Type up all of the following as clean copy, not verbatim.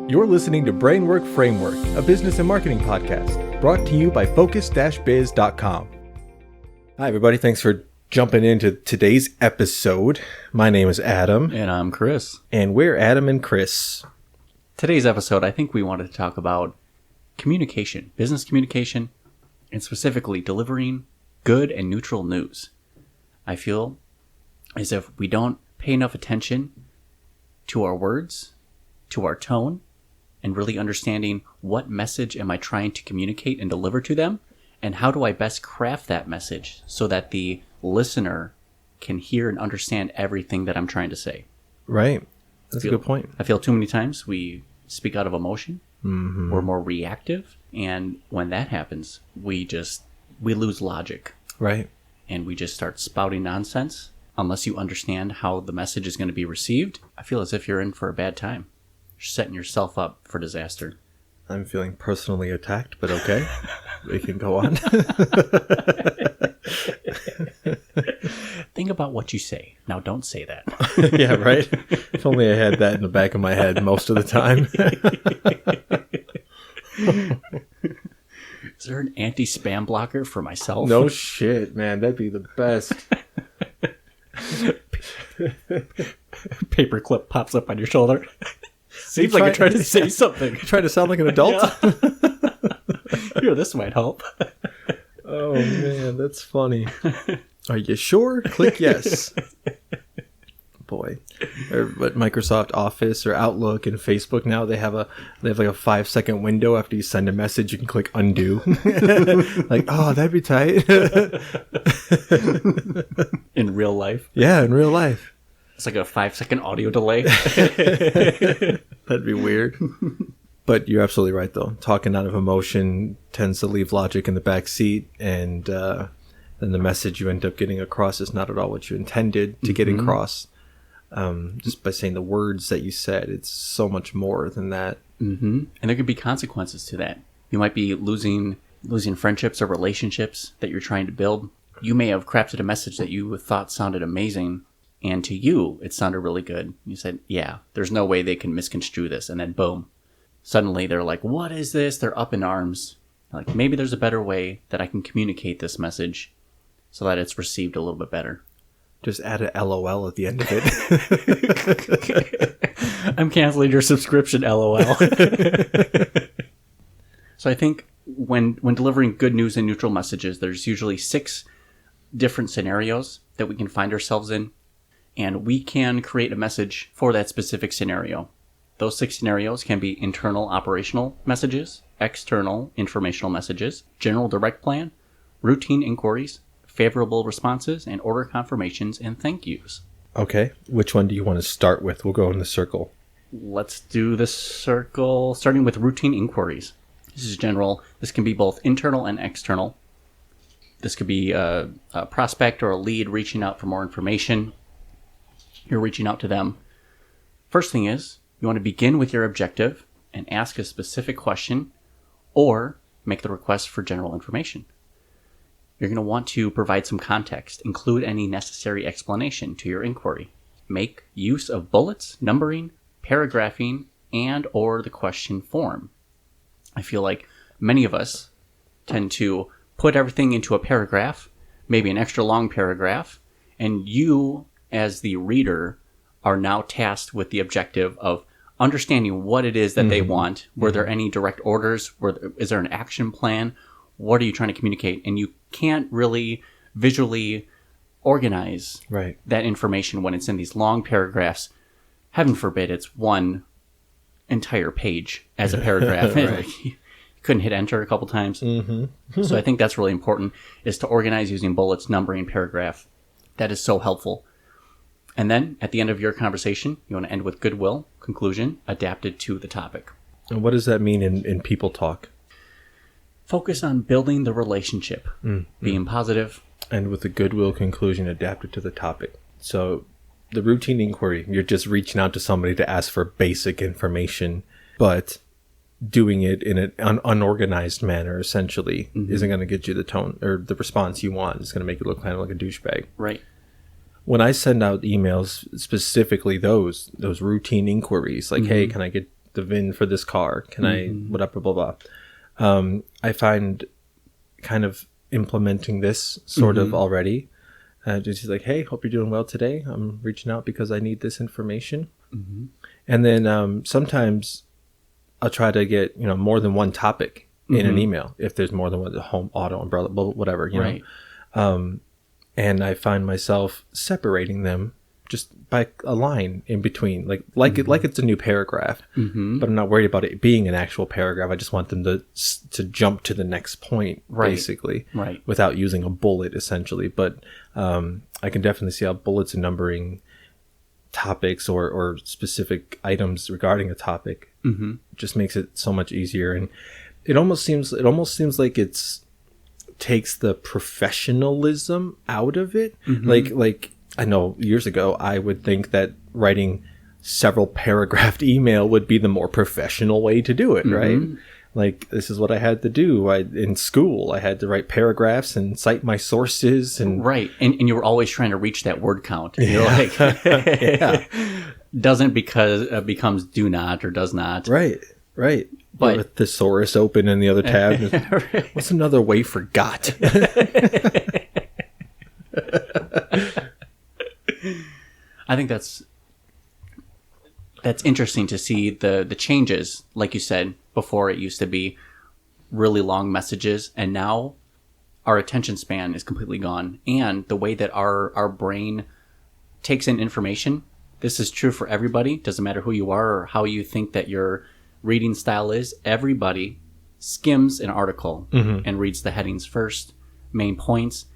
You're listening to Brainwork Framework, a business and marketing podcast, brought to you by Focus-Biz.com. Hi, everybody. Thanks for jumping into today's episode. My name is Adam. And I'm Chris. And we're Adam and Chris. Today's episode, I think we wanted to talk about communication, business communication, and specifically delivering good and neutral news. I feel as if we don't pay enough attention to our words, to our tone, and really understanding what message am I trying to communicate and deliver to them, and how do I best craft that message so that the listener can hear and understand everything that I'm trying to say. Right. That's a good point. I feel too many times we speak out of emotion. Mm-hmm. We're more reactive. And when that happens, we lose logic. Right. And we just start spouting nonsense. Unless you understand how the message is going to be received, I feel as if you're in for a bad time. You're setting yourself up for disaster. I'm feeling personally attacked, but okay. We can go on. Think about what you say. Now, don't say that. Yeah, right? If only I had that in the back of my head most of the time. Is there an anti-spam blocker for myself? No shit, man. That'd be the best. Paperclip pops up on your shoulder. Seems like you're trying to say something. Trying to sound like an adult? Yeah. Here, this might help. Oh, man, that's funny. Are you sure? Click yes. Boy. Or what, Microsoft Office or Outlook and Facebook now, they have like a 5-second window after you send a message. You can click undo. Like, oh, that'd be tight. In real life? Yeah, in real life. It's like a 5-second audio delay. That'd be weird. But you're absolutely right, though. Talking out of emotion tends to leave logic in the back seat, and then the message you end up getting across is not at all what you intended to get across. Just by saying the words that you said, it's so much more than that. Mm-hmm. And there could be consequences to that. You might be losing friendships or relationships that you're trying to build. You may have crafted a message that you thought sounded amazing, and to you, it sounded really good. You said, yeah, there's no way they can misconstrue this. And then boom, suddenly they're like, what is this? They're up in arms. Like, maybe there's a better way that I can communicate this message so that it's received a little bit better. Just add a LOL at the end of it. I'm canceling your subscription, LOL. So I think when delivering good news and neutral messages, there's usually 6 different scenarios that we can find ourselves in. And we can create a message for that specific scenario. Those 6 scenarios can be internal operational messages, external informational messages, general direct plan, routine inquiries, favorable responses, and order confirmations and thank yous. Okay. Which one do you want to start with? We'll go in the circle. Let's do the circle, starting with routine inquiries. This is general. This can be both internal and external. This could be a prospect or a lead reaching out for more information. You're reaching out to them. First thing is, you want to begin with your objective and ask a specific question or make the request for general information. You're going to want to provide some context, include any necessary explanation to your inquiry. Make use of bullets, numbering, paragraphing, and or the question form. I feel like many of us tend to put everything into a paragraph, maybe an extra long paragraph, and you, as the reader, are now tasked with the objective of understanding what it is that they want. Were there any direct orders? Is there an action plan? What are you trying to communicate? And you can't really visually organize that information when it's in these long paragraphs. Heaven forbid it's one entire page as a paragraph. You couldn't hit enter a couple times. Mm-hmm. So I think that's really important, is to organize using bullets, numbering, paragraph. That is so helpful. And then at the end of your conversation, you want to end with goodwill, conclusion, adapted to the topic. And what does that mean in people talk? Focus on building the relationship, being positive. And with a goodwill conclusion adapted to the topic. So the routine inquiry, you're just reaching out to somebody to ask for basic information, but doing it in an unorganized manner, essentially, isn't going to get you the tone or the response you want. It's going to make you look kind of like a douchebag. Right. When I send out emails, specifically those routine inquiries, like, hey, can I get the VIN for this car. Can I, whatever, blah, blah, blah. I find kind of implementing this sort of already. Just like, hey, hope you're doing well today. I'm reaching out because I need this information. And then sometimes I'll try to get, more than one topic in an email. If there's more than one, the home, auto, umbrella, whatever, you know. And I find myself separating them just by a line in between, like it's a new paragraph, but I'm not worried about it being an actual paragraph. I just want them to jump to the next point, basically, without using a bullet, essentially. But I can definitely see how bullets and numbering topics or specific items regarding a topic just makes it so much easier, and it almost seems like it's takes the professionalism out of it. Like I know years ago I would think that writing several paragraphed email would be the more professional way to do it, right? Like, this is what I had to do. In school, I had to write paragraphs and cite my sources. And and you were always trying to reach that word count. You're like, doesn't becomes do not or does not. Right. But with thesaurus open in the other tab. What's another way for got? I think that's interesting to see the changes. Like you said, before it used to be really long messages, and now our attention span is completely gone. And the way that our brain takes in information, this is true for everybody. Doesn't matter who you are or how you think that your reading style is. Everybody skims an article and reads the headings first, main points.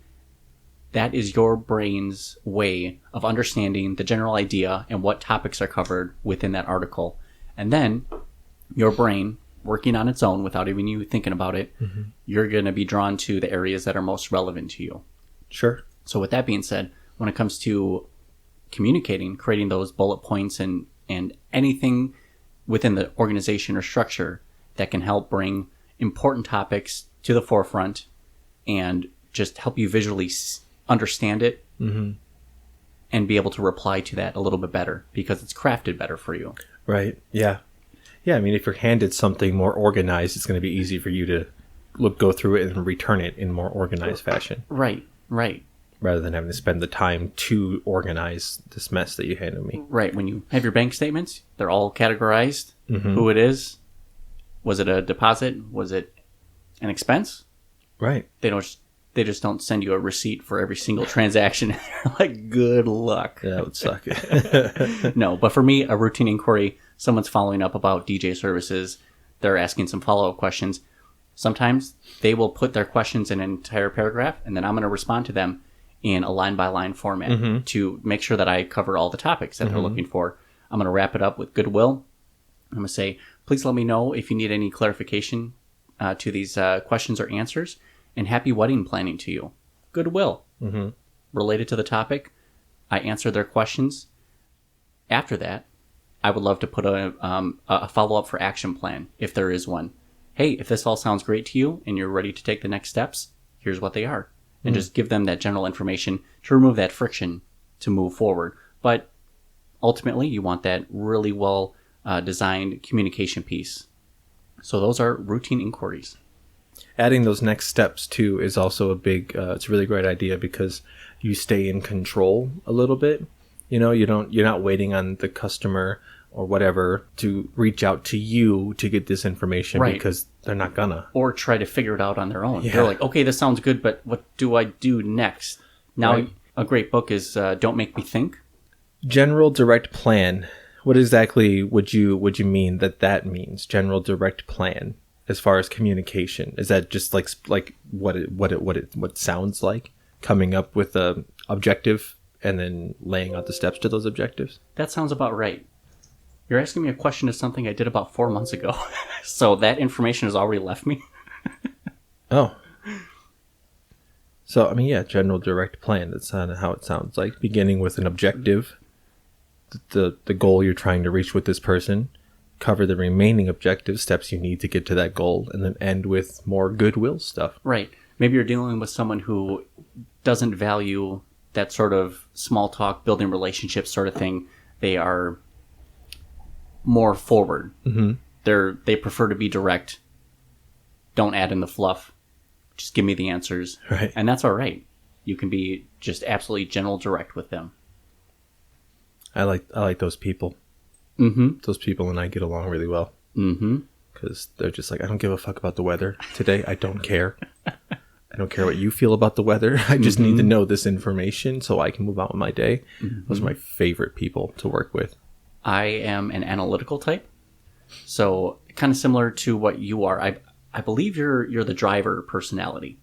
That is your brain's way of understanding the general idea and what topics are covered within that article. And then your brain, working on its own without even you thinking about it, you're going to be drawn to the areas that are most relevant to you. Sure. So with that being said, when it comes to communicating, creating those bullet points and anything within the organization or structure that can help bring important topics to the forefront and just help you visually understand it and be able to reply to that a little bit better because it's crafted better for you. Right. Yeah. I mean, if you're handed something more organized, it's going to be easy for you to go through it and return it in more organized fashion. Right. Rather than having to spend the time to organize this mess that you handed me. Right. When you have your bank statements, they're all categorized. Who it is. Was it a deposit? Was it an expense? Right. They just don't send you a receipt for every single transaction. They're like, good luck. Yeah, that would suck. No, but for me, a routine inquiry, someone's following up about DJ services. They're asking some follow-up questions. Sometimes they will put their questions in an entire paragraph, and then I'm going to respond to them in a line-by-line format to make sure that I cover all the topics that they're looking for. I'm going to wrap it up with goodwill. I'm going to say, please let me know if you need any clarification to these questions or answers, and happy wedding planning to you. Goodwill. Related to the topic, I answer their questions. After that, I would love to put a follow-up for action plan, if there is one. Hey, if this all sounds great to you and you're ready to take the next steps, here's what they are. And just give them that general information to remove that friction to move forward. But ultimately, you want that really well designed communication piece. So those are routine inquiries. Adding those next steps too is also a big it's a really great idea because you stay in control a little bit. You're not waiting on the customer or whatever to reach out to you to get this information because they're not gonna, or try to figure it out on their own. They're like, okay, this sounds good, but what do I do next? Now a great book is Don't Make Me Think. General direct plan. What exactly would you mean that means? General direct plan. As far as communication, is that just like what it sounds like? Coming up with a objective and then laying out the steps to those objectives? That sounds about right. You're asking me a question of something I did about 4 months ago. So that information has already left me. Oh. So, I mean, yeah, general direct plan. That's kind of how it sounds like. Beginning with an objective, the goal you're trying to reach with this person. Cover the remaining objective steps you need to get to that goal, and then end with more goodwill stuff. Right. Maybe you're dealing with someone who doesn't value that sort of small talk, building relationships sort of thing. They are more forward. Mm-hmm. They prefer to be direct. Don't add in the fluff. Just give me the answers. Right. And that's all right. You can be just absolutely general direct with them. I like those people. Mm-hmm. Those people and I get along really well. Mm-hmm. Because they're just like, I don't give a fuck about the weather today. I don't care. I don't care what you feel about the weather. I just need to know this information so I can move on with my day. Those are my favorite people to work with. I am an analytical type. So kind of similar to what you are. I believe you're the driver personality.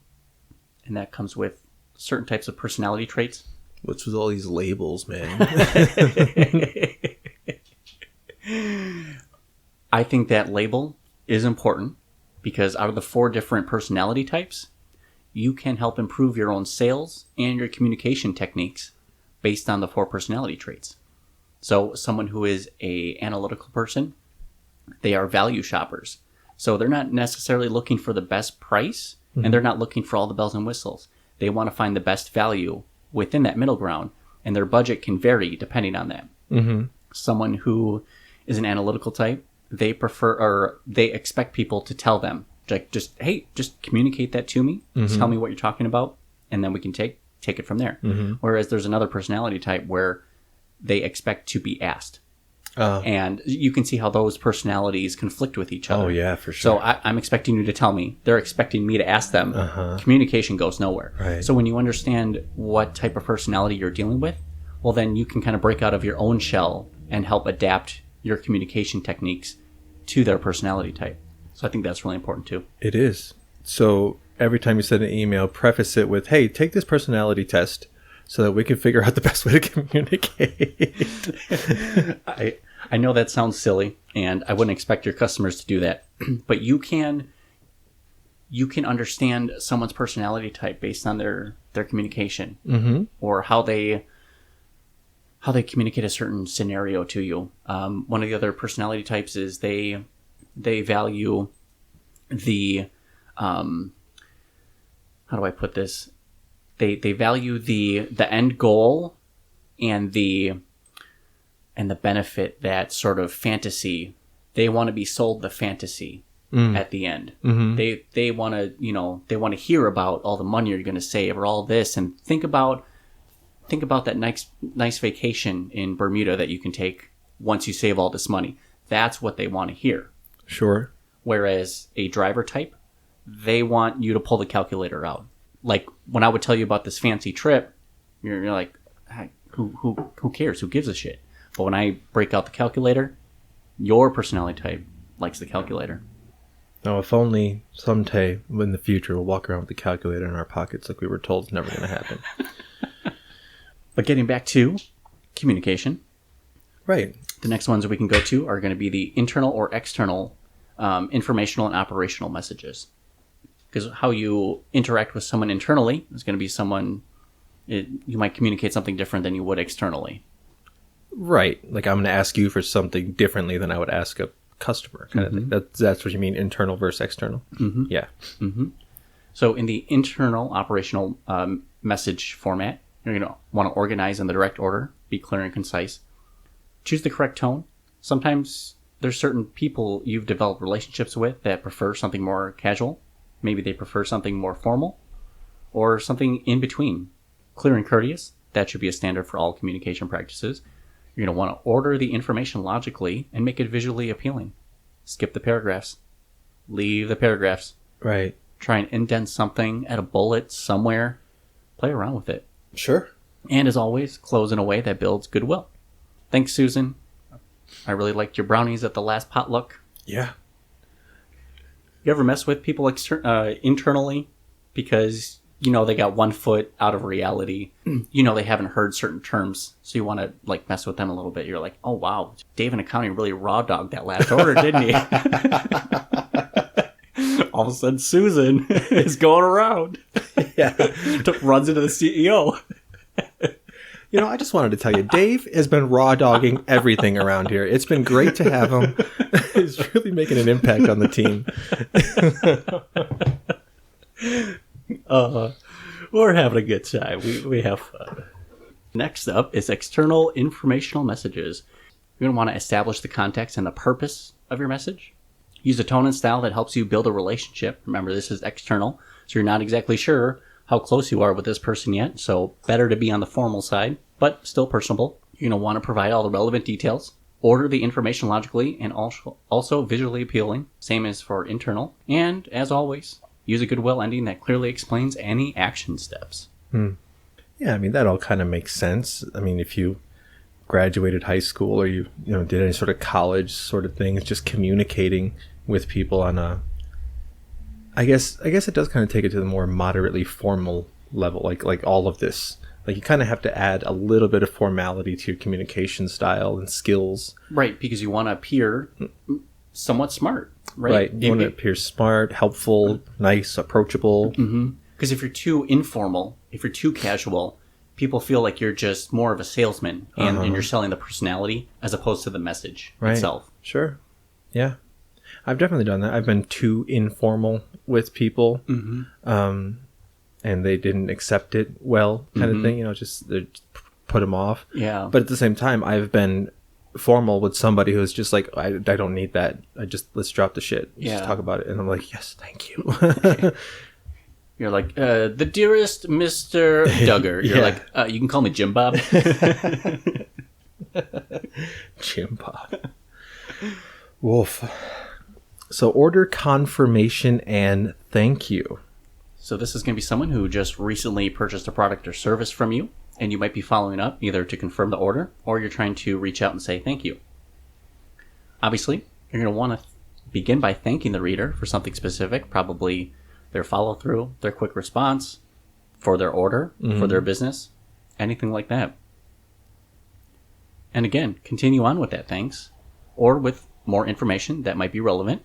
And that comes with certain types of personality traits. What's with all these labels, man? I think that label is important because out of the 4 different personality types, you can help improve your own sales and your communication techniques based on the 4 personality traits. So someone who is an analytical person, they are value shoppers. So they're not necessarily looking for the best price, and they're not looking for all the bells and whistles. They want to find the best value within that middle ground, and their budget can vary depending on that. Mm-hmm. Someone who is an analytical type, they prefer, or they expect people to tell them, like, just communicate that to me. Mm-hmm. Tell me what you're talking about, and then we can take it from there. Mm-hmm. Whereas there's another personality type where they expect to be asked. And you can see how those personalities conflict with each other. Oh, yeah, for sure. So I'm expecting you to tell me. They're expecting me to ask them. Communication goes nowhere. Right. So when you understand what type of personality you're dealing with, well, then you can kind of break out of your own shell and help adapt your communication techniques to their personality type. So I think that's really important too. It is. So every time you send an email, preface it with, hey, take this personality test so that we can figure out the best way to communicate. I know that sounds silly, and I wouldn't expect your customers to do that, but you can understand someone's personality type based on their communication, or how they communicate a certain scenario to you. One of the other personality types is they value the how do I put this? They value the end goal and the benefit, that sort of fantasy. They want to be sold the fantasy at the end. Mm-hmm. They want to hear about all the money you're going to save or all this, and think about that nice vacation in Bermuda that you can take once you save all this money. That's what they want to hear. Sure. Whereas a driver type, they want you to pull the calculator out. Like when I would tell you about this fancy trip, you're like, hey, who cares? Who gives a shit? But when I break out the calculator, your personality type likes the calculator. Oh, if only someday in the future we'll walk around with the calculator in our pockets like we were told it's never going to happen. But getting back to communication. Right. The next ones we can go to are going to be the internal or external informational and operational messages. Because how you interact with someone internally is going to be you might communicate something different than you would externally. Right. Like I'm going to ask you for something differently than I would ask a customer kind of thing. That's what you mean, internal versus external? Mm-hmm. Yeah. Mm-hmm. So in the internal operational message format, you're going to want to organize in the direct order, be clear and concise. Choose the correct tone. Sometimes there's certain people you've developed relationships with that prefer something more casual. Maybe they prefer something more formal, or something in between. Clear and courteous, that should be a standard for all communication practices. You're going to want to order the information logically and make it visually appealing. Skip the paragraphs. Leave the paragraphs. Right. Try and indent something, add a bullet somewhere. Play around with it. Sure. And as always, close in a way that builds goodwill. Thanks, Susan. I really liked your brownies at the last potluck. Yeah. You ever mess with people internally because they got 1 foot out of reality? They haven't heard certain terms, so you want to mess with them a little bit. You're like, oh wow, Dave in accounting really raw dogged that last order, didn't he? All of a sudden, Susan is going around. Yeah, runs into the CEO. I just wanted to tell you, Dave has been raw dogging everything around here. It's been great to have him. He's really making an impact on the team. We're having a good time. We have fun. Next up is external informational messages. You're going to want to establish the context and the purpose of your message. Use a tone and style that helps you build a relationship. Remember, this is external, so you're not exactly sure how close you are with this person yet, so better to be on the formal side, but still personable. You're going to want to provide all the relevant details. Order the information logically and also visually appealing, same as for internal. And, as always, use a goodwill ending that clearly explains any action steps. Yeah, I mean, that all kind of makes sense. I mean, if you graduated high school or you did any sort of college sort of thing, it's just communicating with people on a... I guess it does kind of take it to the more moderately formal level, like all of this. Like, you kind of have to add a little bit of formality to your communication style and skills. Right, because you want to appear somewhat smart, right? Right, you want to appear smart, helpful, nice, approachable. Because if you're too informal, if you're too casual, people feel like you're just more of a salesman and you're selling the personality as opposed to the message itself. Sure. Yeah. I've definitely done that. I've been too informal with people. And they didn't accept it well, kind of thing, just put them off. Yeah. But at the same time, I've been formal with somebody who's just like, I don't need that. Let's drop the shit. Let's just talk about it. And I'm like, yes, thank you. Okay. You're like, the dearest Mr. Duggar. You're like, you can call me Jim Bob. Jim Bob. Wolf. So order confirmation and thank you. So this is going to be someone who just recently purchased a product or service from you, and you might be following up either to confirm the order or you're trying to reach out and say thank you. Obviously, you're going to want to begin by thanking the reader for something specific, probably their follow-through, their quick response, for their order, for their business, anything like that. And again, continue on with that thanks, or with more information that might be relevant.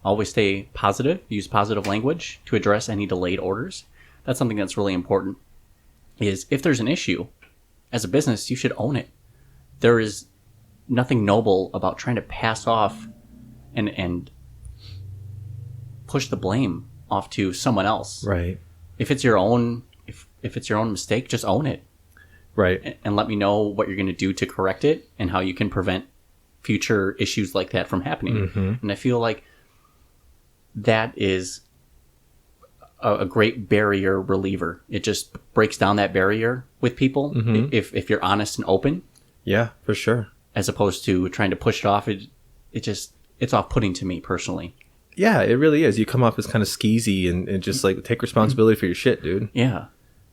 Always stay positive. Use positive language to address any delayed orders. That's something that's really important. Is if there's an issue, as a business, you should own it. There is nothing noble about trying to pass off and push the blame off to someone else. Right. If it's your own, if it's your own mistake, just own it. Right. And let me know what you're going to do to correct it and how you can prevent future issues like that from happening. And I feel like that is a great barrier reliever. It just breaks down that barrier with people if you're honest and open. Yeah, for sure. As opposed to trying to push it off. It's off-putting to me personally. Yeah, it really is. You come off as kind of skeezy and just like take responsibility for your shit, dude. Yeah.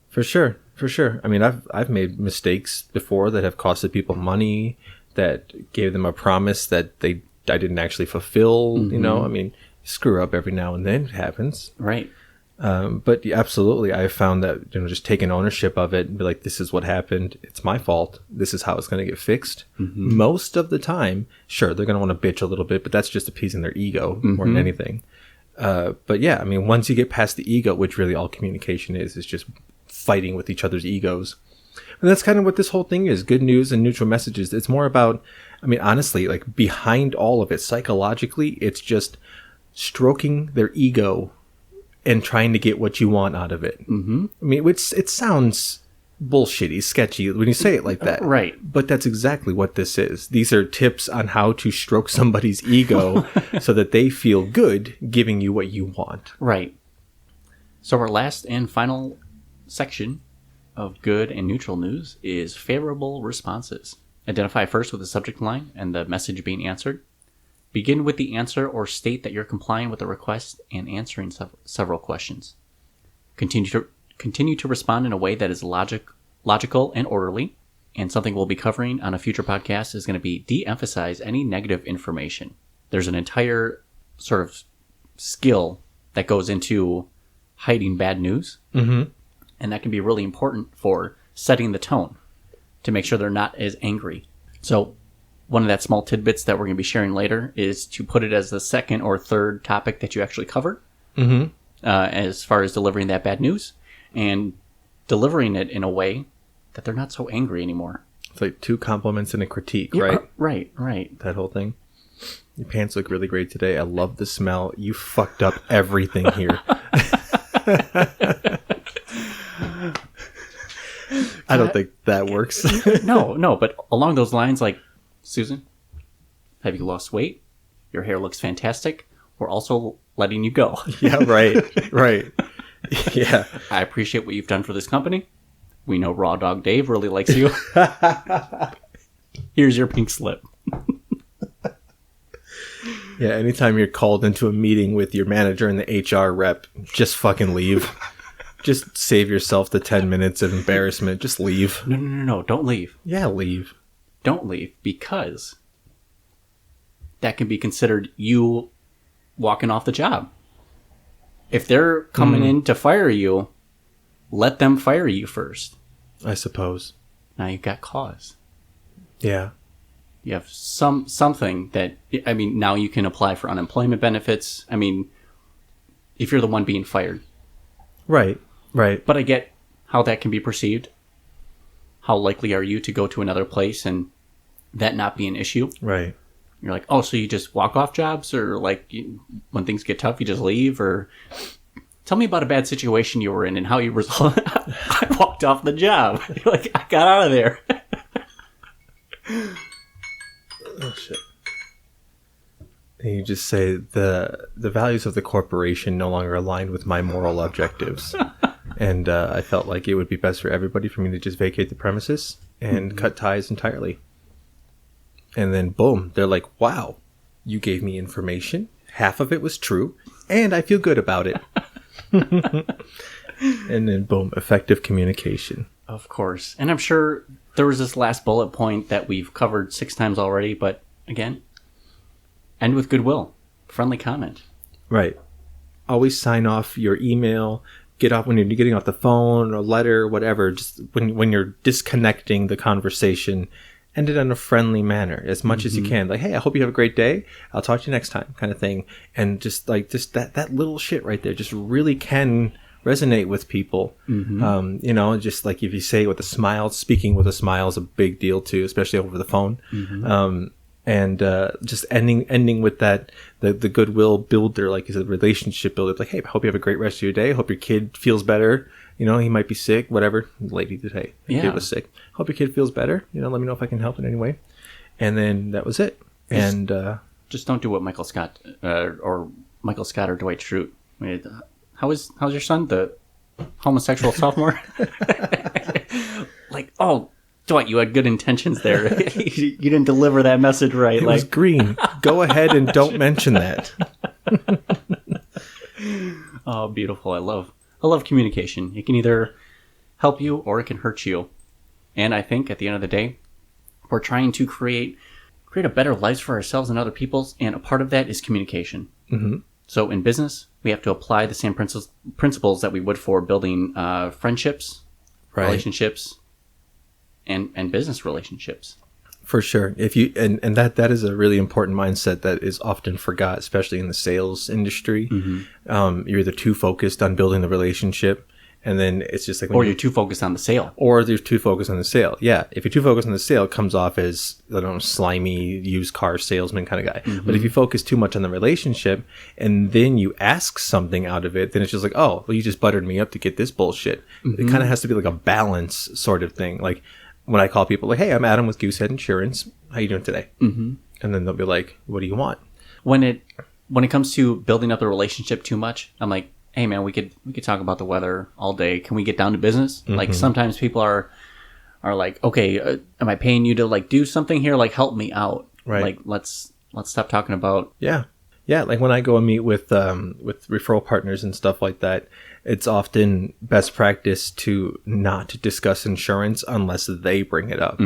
For sure. For sure. I mean, I've made mistakes before that have costed people money, that gave them a promise that I didn't actually fulfill. I mean, screw up every now and then. It happens. Right. But yeah, absolutely, I found that just taking ownership of it and be like, this is what happened. It's my fault. This is how it's going to get fixed. Most of the time, sure, they're going to want to bitch a little bit, but that's just appeasing their ego more than anything. But yeah, I mean, once you get past the ego, which really all communication is just fighting with each other's egos. And that's kind of what this whole thing is. Good news and neutral messages. It's more about, I mean, honestly, like behind all of it, psychologically, it's just stroking their ego and trying to get what you want out of it. I mean, it sounds bullshitty, sketchy when you say it like that. Right. But that's exactly what this is. These are tips on how to stroke somebody's ego so that they feel good giving you what you want. Right. So our last and final section of good and neutral news is favorable responses. Identify first with the subject line and the message being answered. Begin with the answer or state that you're complying with the request and answering several questions. Continue to respond in a way that is logical and orderly. And something we'll be covering on a future podcast is going to be de-emphasize any negative information. There's an entire sort of skill that goes into hiding bad news. And that can be really important for setting the tone to make sure they're not as angry. So one of that small tidbits that we're going to be sharing later is to put it as the second or third topic that you actually cover as far as delivering that bad news and delivering it in a way that they're not so angry anymore. It's like 2 compliments and a critique, Yeah, right? Right. That whole thing. Your pants look really great today. I love the smell. You fucked up everything here. I don't think that works. No, but along those lines, like, Susan, Have you lost weight? Your hair looks fantastic. We're also letting you go. Yeah, right. Right. Yeah. I appreciate what you've done for this company. We know Raw Dog Dave really likes you. Here's your pink slip. Yeah, anytime you're called into a meeting with your manager and the HR rep, just fucking leave. Just save yourself the 10 minutes of embarrassment. Just leave. No. Don't leave. Yeah, leave. Don't leave, because that can be considered you walking off the job. If they're coming in to fire you, let them fire you first. I suppose. Now you've got cause. Yeah. You have something that, I mean, now you can apply for unemployment benefits. I mean, if you're the one being fired. Right. Right. But I get how that can be perceived. How likely are you to go to another place and that not be an issue? Right. You're like, oh, so you just walk off jobs, or like when things get tough, you just leave? Or tell me about a bad situation you were in and how you resolved. I walked off the job. You're like, I got out of there. Oh shit! And you just say the values of the corporation no longer aligned with my moral objectives, and I felt like it would be best for everybody for me to just vacate the premises and cut ties entirely. And then boom, they're like, "Wow, you gave me information. Half of it was true, and I feel good about it." And then boom, effective communication. Of course. And I'm sure there was this last bullet point that we've covered 6 times already, but again, end with goodwill. Friendly comment. Right. Always sign off your email. Get off when you're getting off the phone or letter, whatever. Just when you're disconnecting the conversation, end it in a friendly manner as much as you can. Like, hey, I hope you have a great day. I'll talk to you next time, kind of thing. And just that little shit right there just really can resonate with people. You know, just like if you say it with a smile, speaking with a smile is a big deal too, especially over the phone. And just ending with that, the goodwill builder, like you said, relationship builder. Like, hey, I hope you have a great rest of your day. Hope your kid feels better. You know, he might be sick, whatever. The lady did, hey, your kid was sick. Hope your kid feels better. You know, let me know if I can help in any way. And then that was it. Just don't do what Michael Scott or Dwight Schrute. I mean, how's your son, the homosexual sophomore? Like, oh, Dwight, you had good intentions there. You didn't deliver that message right. It was green. Go ahead and don't mention that. Oh, beautiful. I love communication. It can either help you or it can hurt you. And I think at the end of the day, we're trying to create a better lives for ourselves and other people's, and a part of that is communication. So in business, we have to apply the same principles that we would for building friendships, relationships, and business relationships. For sure. If you and that is a really important mindset that is often forgot, especially in the sales industry. You're either too focused on building the relationship, and then it's just like, or you're too focused on the sale. Or you're too focused on the sale. Yeah. If you're too focused on the sale, it comes off as, I don't know, slimy used car salesman kind of guy. But if you focus too much on the relationship and then you ask something out of it, then it's just like, oh, well, you just buttered me up to get this bullshit. It kind of has to be like a balance sort of thing. Like when I call people like, hey, I'm Adam with Goosehead Insurance. How you doing today? And then they'll be like, what do you want? When it comes to building up a relationship too much, I'm like, hey man, we could talk about the weather all day. Can we get down to business? Like sometimes people are like, okay, am I paying you to like do something here? Like help me out. Right. Like let's stop talking about. Yeah. Like when I go and meet with referral partners and stuff like that, it's often best practice to not discuss insurance unless they bring it up.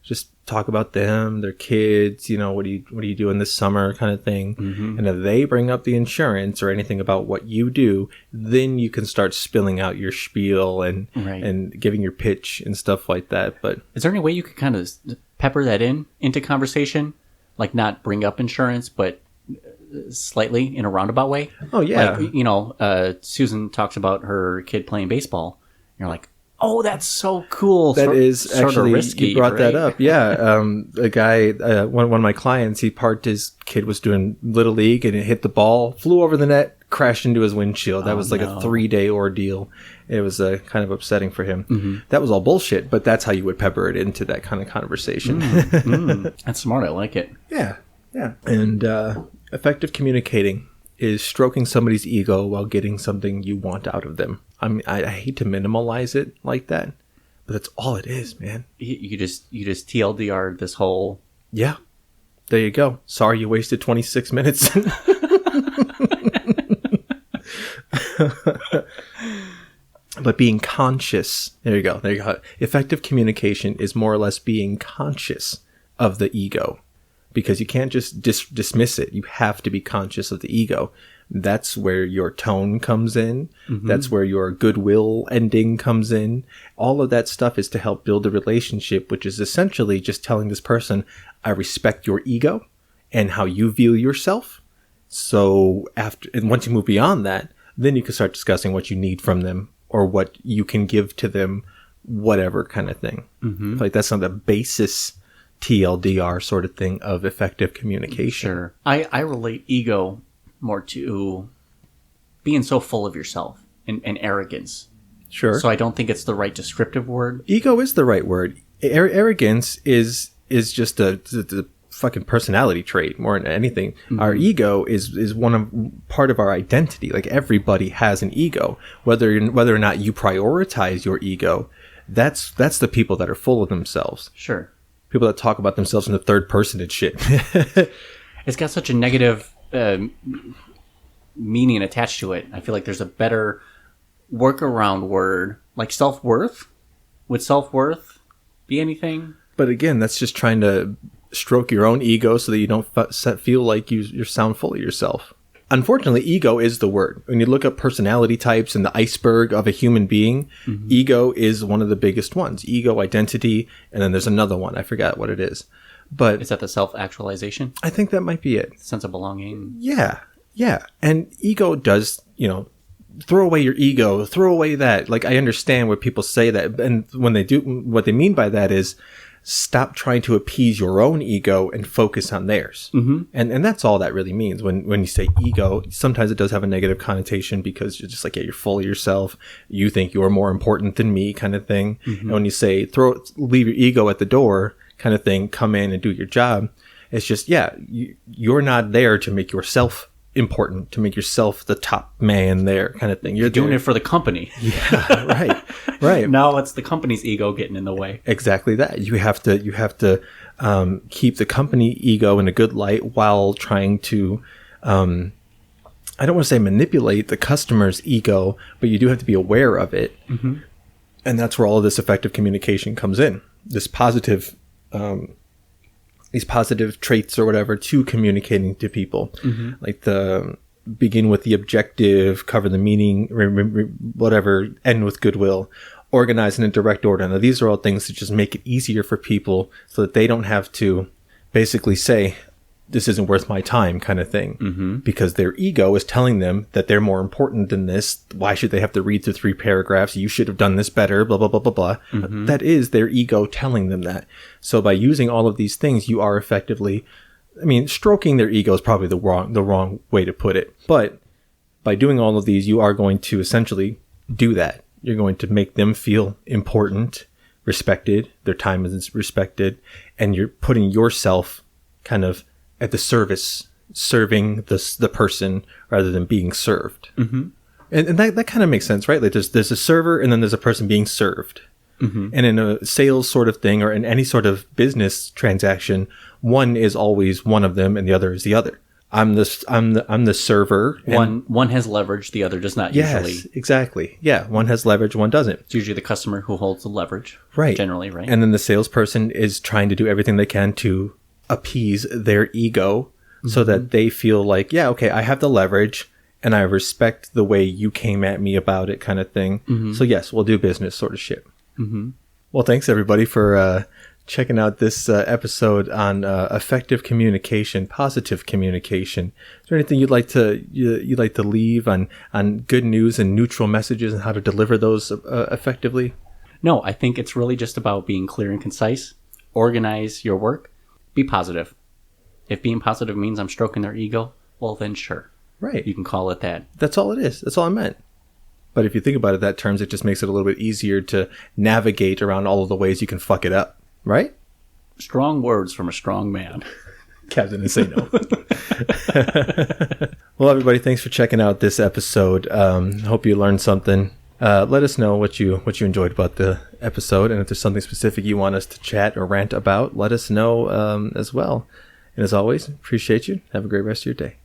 Just talk about them, their kids, you know, what are you doing this summer kind of thing. And if they bring up the insurance or anything about what you do, then you can start spilling out your spiel and giving your pitch and stuff like that. But is there any way you could kind of pepper that into conversation? Like not bring up insurance, but slightly in a roundabout way? Oh, yeah. Like, you know, Susan talks about her kid playing baseball. You're like, oh, that's so cool. That is actually, risky, you brought that up. Yeah. A guy, one of my clients, he parked, his kid was doing Little League and it hit the ball, flew over the net, crashed into his windshield. That was like a 3-day ordeal. It was kind of upsetting for him. That was all bullshit, but that's how you would pepper it into that kind of conversation. That's smart. I like it. Yeah. Yeah. And effective communicating is stroking somebody's ego while getting something you want out of them. I mean, I hate to minimalize it like that, but that's all it is, man. You just TLDR this whole. Yeah. There you go. Sorry you wasted 26 minutes. But being conscious, there you go. Effective communication is more or less being conscious of the ego, because you can't just dismiss it. You have to be conscious of the ego. That's where your tone comes in. Mm-hmm. That's where your goodwill ending comes in. All of that stuff is to help build a relationship, which is essentially just telling this person, I respect your ego and how you view yourself. So once you move beyond that, then you can start discussing what you need from them or what you can give to them, whatever kind of thing. Mm-hmm. Like that's not the basis TLDR sort of thing of effective communication. Sure. I relate ego more to being so full of yourself and arrogance. Sure. So I don't think it's the right descriptive word. Ego is the right word. Arrogance is just the fucking personality trait more than anything. Mm-hmm. Our ego is part of our identity. Like everybody has an ego. Whether or not you prioritize your ego, that's the people that are full of themselves. Sure. People that talk about themselves in the third person and shit. It's got such a negative meaning attached to it. I feel like there's a better workaround word, like self-worth. Would self-worth be anything? But again, that's just trying to stroke your own ego so that you don't feel like you sound full of yourself. Unfortunately, ego is the word. When you look up personality types and the iceberg of a human being, mm-hmm. ego is one of the biggest ones. Ego, identity, and then there's another one. I forgot what it is. But is that the self-actualization? I think that might be it. Sense of belonging. Yeah. And ego does, throw away your ego, throw away that. Like, I understand when people say that. And when they do, what they mean by that is stop trying to appease your own ego and focus on theirs. Mm-hmm. And that's all that really means. When you say ego, sometimes it does have a negative connotation because you're just like, yeah, you're full of yourself. You think you're more important than me kind of thing. Mm-hmm. And when you say leave your ego at the door kind of thing, come in and do your job, it's just, yeah, you're not there to make yourself important, to make yourself the top man there kind of thing. You're doing it for the company. Yeah, right. Now it's the company's ego getting in the way. Exactly that. You have to keep the company ego in a good light while trying to, I don't want to say manipulate the customer's ego, but you do have to be aware of it. Mm-hmm. And that's where all of this effective communication comes in. This positive, these positive traits or whatever to communicating to people. Mm-hmm. Like begin with the objective, cover the meaning, whatever, end with goodwill, organize in a direct order. Now, these are all things that just make it easier for people so that they don't have to basically say, this isn't worth my time kind of thing. Mm-hmm. Because their ego is telling them that they're more important than this. Why should they have to read through 3 paragraphs? You should have done this better, blah, blah, blah, blah, blah. Mm-hmm. That is their ego telling them that. So by using all of these things, you are effectively, stroking their ego is probably the wrong way to put it. But by doing all of these, you are going to essentially do that. You're going to make them feel important, respected, their time is respected, and you're putting yourself kind of at the service, serving the person rather than being served. Mm-hmm. And that kind of makes sense, right? Like there's a server and then there's a person being served. Mm-hmm. And in a sales sort of thing or in any sort of business transaction, one is always one of them and the other is the other. I'm the server. One has leverage, the other does not usually. Yes, exactly. Yeah, one has leverage, one doesn't. It's usually the customer who holds the leverage. Right. Generally, right? And then the salesperson is trying to do everything they can to appease their ego so that they feel like, yeah, okay, I have the leverage and I respect the way you came at me about it kind of thing. Mm-hmm. So yes, we'll do business sort of shit. Mm-hmm. Well, thanks everybody for checking out this episode on effective communication, positive communication. Is there anything you'd like to leave on good news and neutral messages and how to deliver those effectively? No, I think it's really just about being clear and concise. Organize your work. Be positive. If being positive means I'm stroking their ego, well then sure. Right. You can call it that. That's all it is. That's all I meant. But if you think about it that terms, it just makes it a little bit easier to navigate around all of the ways you can fuck it up. Right? Strong words from a strong man. Captain didn't say no. Well, everybody, thanks for checking out this episode. Hope you learned something. Let us know what you enjoyed about the episode, and if there's something specific you want us to chat or rant about, let us know as well. And as always, appreciate you. Have a great rest of your day.